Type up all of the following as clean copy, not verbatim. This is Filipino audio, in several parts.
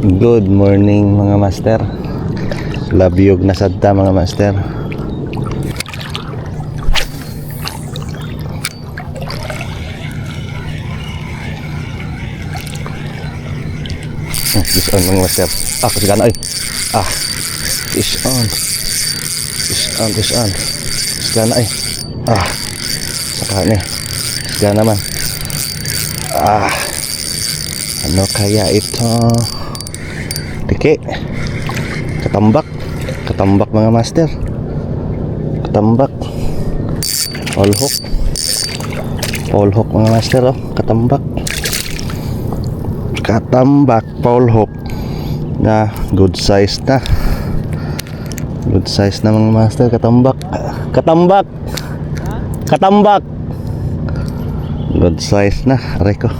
Good morning mga master. Labiyog na sadta mga master. Fish on mga master. Kasi gana ay. Fish on. Fish on. Gana ay. Saka ni. Gana man. Ano kaya ito? Tiki. Katambak mga master. Katambak. All hook mga master, oh. Katambak all hook na good size na. Good size na mga master. Katambak good size na. Aray ko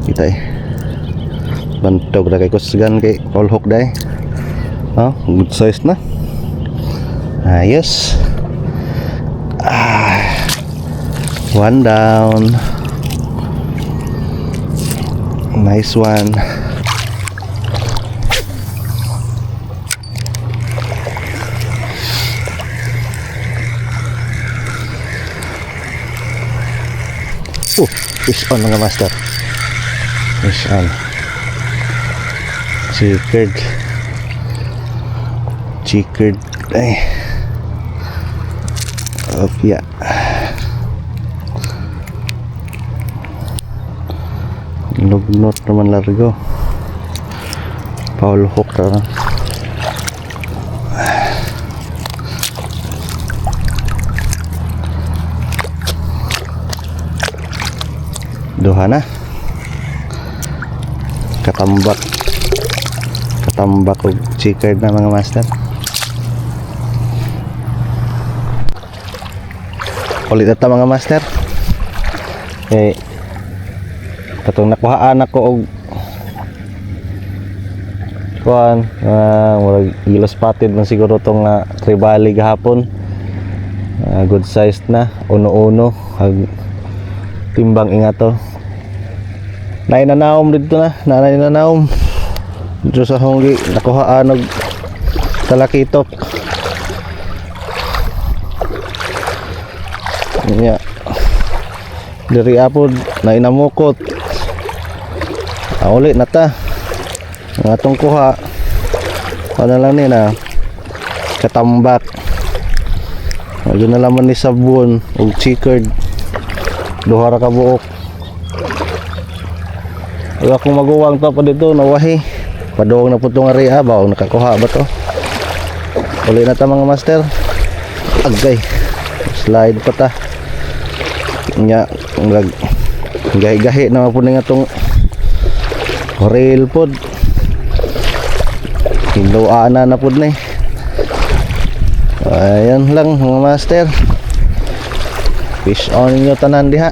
kita bantog na kay kusgan kay all hook day. Good size na. Ayos. One down. Nice one. Fish on mga master. Fish on. Chickered. Ay. Yeah. Lugnot naman largo. Paul hook na. Duha na. Katambak o chickered na mga master. Ulit ito mga master. Okay. Katong nakuhaan ako og kuan, murag yellow spotted man siguro tong tribali gahapon. Good size na, uno-uno, timbang ingato. Nainanaom dito na, nainanaom. Dito sa honggi nakuhaan og talakitok. Nya. Diri apod nainamukot. Ulit na ta ang atong kuha. Ano lang ni na katambak. Ayun na laman ni sabon ug chickered. Duha ra ka buok. Wala akong maguwang pa dito nawahi. Padong na putong area ba nakakuha ba to? Ulit na ta mga master. Agay. Slide pa ta. Nya gahi-gahi na po nga itong rail pod. Hiluana na po na Ayan lang mga master. Fish on nyo tanan diha.